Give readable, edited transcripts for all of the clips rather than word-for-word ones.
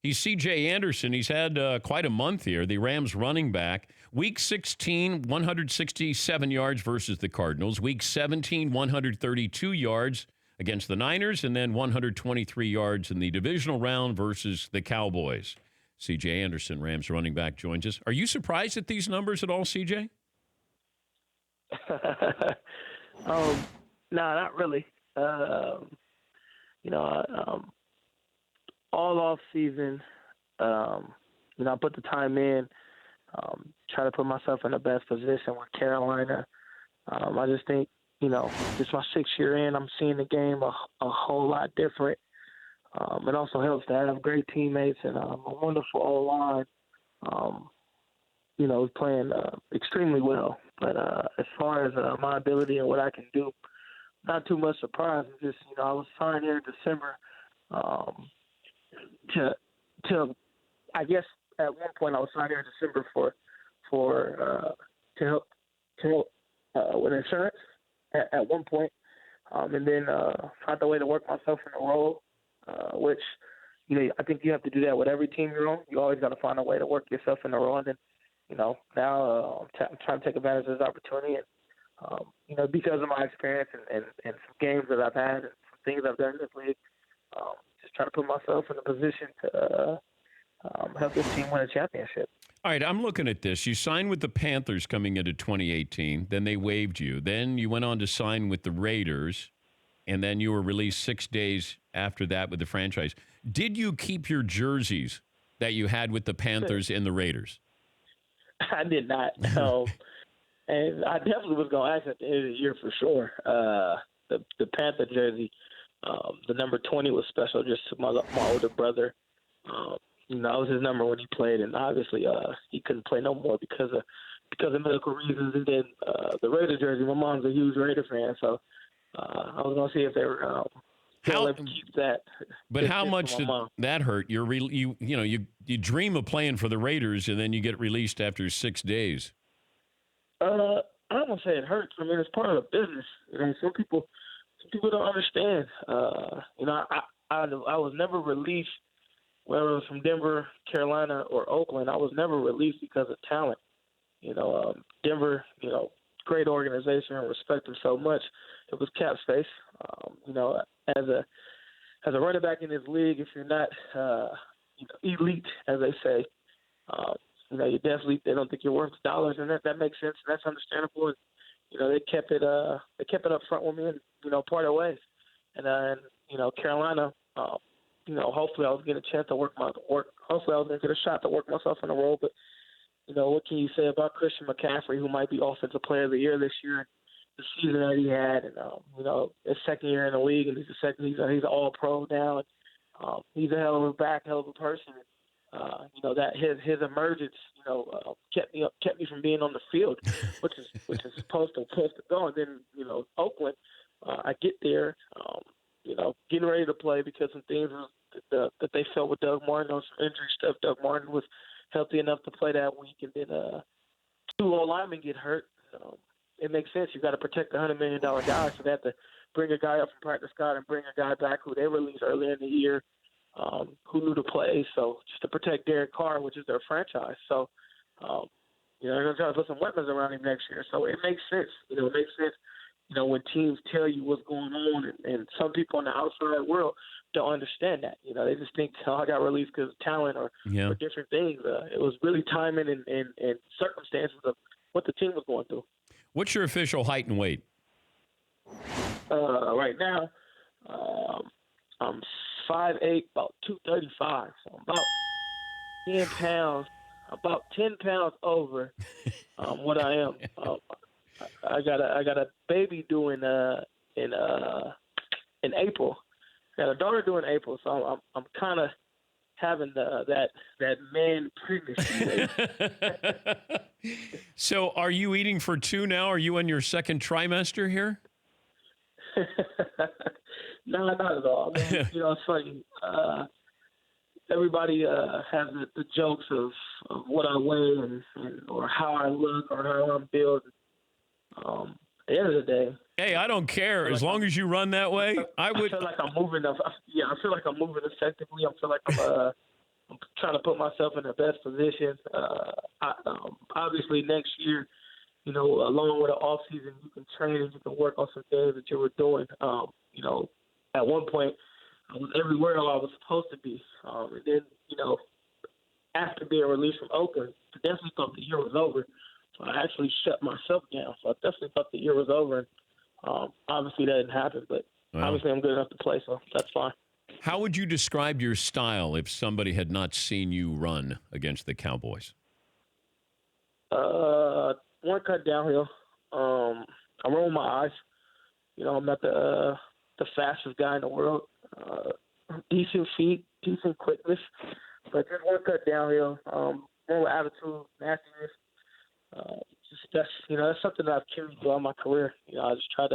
He's C.J. Anderson. He's had quite a month here, the Rams running back. Week 16, 167 yards versus the Cardinals. Week 17, 132 yards against the Niners, and then 123 yards in the divisional round versus the Cowboys. C.J. Anderson, Rams running back, joins us. Are you surprised at these numbers at all, C.J.? No, not really. All off season, I put the time in, try to put myself in the best position with Carolina. I just think, just my 6th year in, I'm seeing the game a whole lot different. It also helps to have great teammates and a wonderful O-line. Playing extremely well. But as far as my ability and what I can do, not too much surprise. It's just, I was signed here in December to I guess at one point I was signed here in December to help with insurance at one point, and then found a way to work myself in the role, which I think you have to do that with every team you're on. You always got to find a way to work yourself in the role, and then now I'm trying to take advantage of this opportunity, and because of my experience and some games that I've had and some things I've done in this league, just trying to put myself in a position to help this team win a championship. All right, I'm looking at this. You signed with the Panthers coming into 2018. Then they waived you. Then you went on to sign with the Raiders, and then you were released 6 days after that with the franchise. Did you keep your jerseys that you had with the Panthers and the Raiders? I did not. And I definitely was going to ask at the end of the year for sure. The Panther jersey, the number 20 was special just to my older brother. That was his number when he played, and obviously he couldn't play no more because of medical reasons. And then the Raider jersey, my mom's a huge Raider fan, so I was going to see if they were able to keep that. But how much did that hurt? You dream of playing for the Raiders, and then you get released after 6 days. I don't want to say it hurts. I mean, it's part of the business. Some people don't understand. I was never released, whether it was from Denver, Carolina, or Oakland. I was never released because of talent. Denver, great organization. I respect them so much. It was cap space. As a running back in this league, if you're not elite, as they say, they don't think you're worth dollars, and that makes sense, and that's understandable. And they kept it up front with me, and part of ways. And Carolina, hopefully I was getting a chance to work. Hopefully I was going to get a shot to work myself in the role. But what can you say about Christian McCaffrey, who might be Offensive Player of the Year this year? The season that he had, and his second year in the league, and he's an All-Pro now. And, he's a hell of a back, hell of a person. That his emergence, kept me from being on the field, which is supposed to go. And then Oakland, I get there, getting ready to play because some things that they felt with Doug Martin, there was some injury stuff. Doug Martin was healthy enough to play that week, and then 2 linemen get hurt. It makes sense. You got to protect the $100 million guy, so they have to bring a guy up from practice squad and bring a guy back who they released earlier in the year, who knew the play. So just to protect Derek Carr, which is their franchise. So, they're going to try to put some weapons around him next year. So it makes sense. It makes sense, when teams tell you what's going on, and some people in the outside world don't understand that. They just think, I got released because of talent or different things. It was really timing and circumstances of what the team was going through. What's your official height and weight? Right now, I'm 5'8", about 235. So I'm about 10 pounds over what I am. I got a baby due in April. I got a daughter due in April, so I'm kind of having that man pregnancy. So are you eating for 2 now? Are you in your second trimester here? No, not at all. I mean, it's funny. Everybody has the jokes of what I weigh or how I look or how I'm built. At the end of the day, hey, I don't care as long as you run that way. I feel like I'm moving. I feel like I'm moving effectively. I feel like I'm trying to put myself in the best position. Obviously, next year, along with the off season, you can train and you can work on some things that you were doing. At one point, I was everywhere I was supposed to be, and then after being released from Oakland, I definitely thought the year was over. So I actually shut myself down. So I definitely thought the year was over. And obviously, that didn't happen, but obviously I'm good enough to play, so that's fine. How would you describe your style if somebody had not seen you run against the Cowboys? One cut downhill. I roll my eyes. I'm not the fastest guy in the world. Decent feet, decent quickness, but just one cut downhill. More attitude, nastiness. That's something that I've carried throughout my career. I just try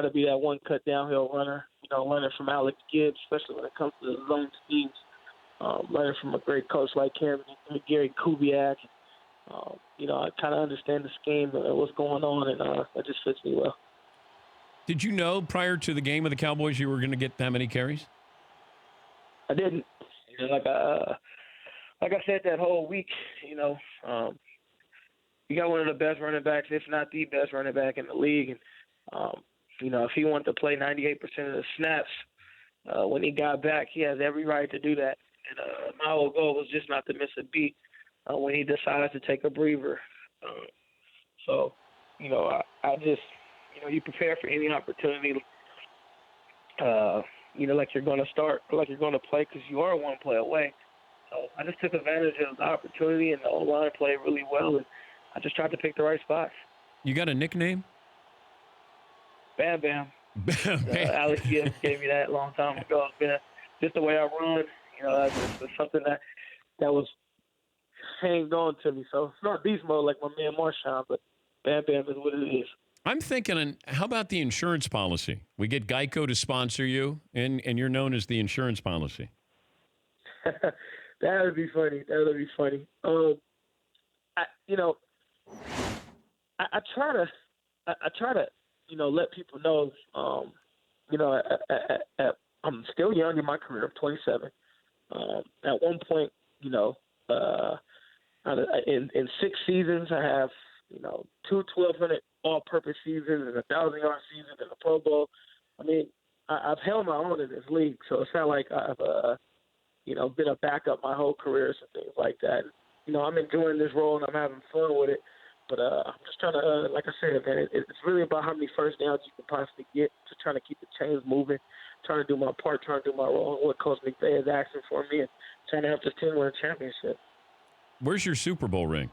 to be that one cut downhill runner. Learning from Alex Gibbs, especially when it comes to the zone schemes. Learning from a great coach like him, Gary Kubiak. I kind of understand the scheme and what's going on, and that just fits me well. Did you know prior to the game of the Cowboys you were going to get that many carries? I didn't. Like I said that whole week, you got one of the best running backs, if not the best running back in the league. And, if he wanted to play 98% of the snaps when he got back, he has every right to do that. And my whole goal was just not to miss a beat when he decides to take a breather. I just, you prepare for any opportunity, like you're going to start, like you're going to play because you are one play away. So I just took advantage of the opportunity, and the O-line played really well, and I just tried to pick the right spots. You got a nickname? Bam Bam. Bam Bam. Alex Gibbs gave me that a long time ago. It's been just the way I run. That's something that was hanging on to me. So it's not beast mode like my man Marshawn, but Bam Bam is what it is. I'm thinking, how about the insurance policy? We get Geico to sponsor you, and you're known as the insurance policy. That would be funny. I try to let people know, I'm still young in my career. I'm 27. At one point, in 6 seasons, I have, 2 1,200 all-purpose seasons and a 1,000-yard season and a Pro Bowl. I mean, I've held my own in this league, so it's not like I've, been a backup my whole career and things like that. I'm enjoying this role and I'm having fun with it. But I'm just trying to, like I said, man, it's really about how many first downs you can possibly get, just trying to keep the chains moving, trying to do my part, trying to do my role, what Coach McVay is asking for me, and trying to help this team win a championship. Where's your Super Bowl ring?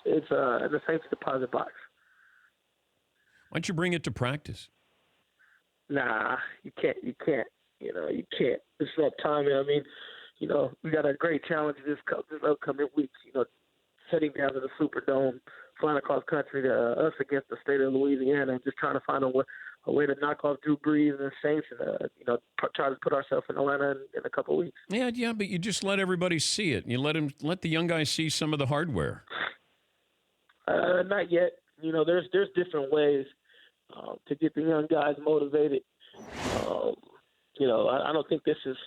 It's in the safety deposit box. Why don't you bring it to practice? Nah, you can't. You can't. It's not time. I mean, we got a great challenge this upcoming week. Heading down to the Superdome, flying across country to us against the state of Louisiana, and just trying to find a way to knock off Drew Brees and the Saints, and try to put ourselves in Atlanta in a couple of weeks. Yeah, but you just let everybody see it. You let the young guys see some of the hardware. Not yet. There's different ways to get the young guys motivated. I don't think this is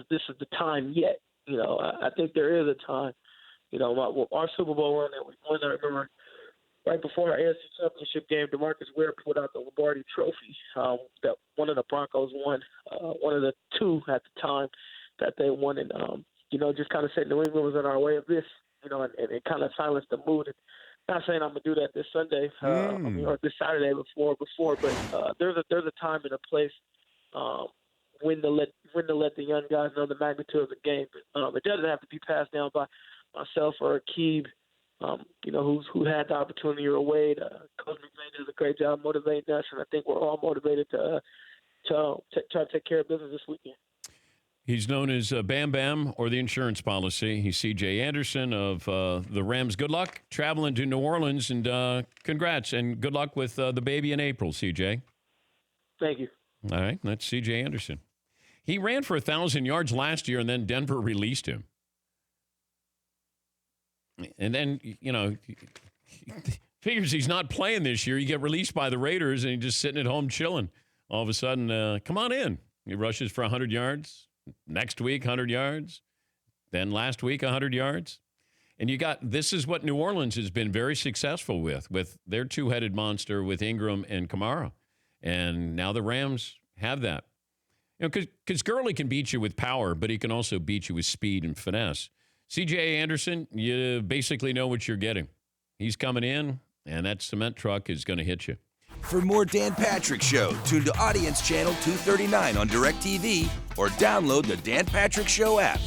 the time yet. I think there is a time. Our Super Bowl run that we won, I remember right before our AFC Championship game, DeMarcus Ware pulled out the Lombardi Trophy that one of the Broncos won, one of the 2 at the time that they won. And, just kind of said New England was in our way of this, and it kind of silenced the mood. And not saying I'm going to do that this Sunday or this Saturday before, but there's a time and a place when to let the young guys know the magnitude of the game. It doesn't have to be passed down by myself or Akeem, who had the opportunity or Wade. Coach McVay does a great job motivating us, and I think we're all motivated to try to take care of business this weekend. He's known as Bam Bam or the insurance policy. He's C.J. Anderson of the Rams. Good luck traveling to New Orleans, and congrats, and good luck with the baby in April, C.J. Thank you. All right, that's C.J. Anderson. He ran for 1,000 yards last year, and then Denver released him. And then, figures he's not playing this year. You get released by the Raiders, and he's just sitting at home chilling. All of a sudden, come on in. He rushes for 100 yards. Next week, 100 yards. Then last week, 100 yards. And this is what New Orleans has been very successful with their two-headed monster with Ingram and Kamara. And now the Rams have that. Because Gurley can beat you with power, but he can also beat you with speed and finesse. C.J. Anderson, you basically know what you're getting. He's coming in, and that cement truck is going to hit you. For more Dan Patrick Show, tune to Audience Channel 239 on DirecTV or download the Dan Patrick Show app.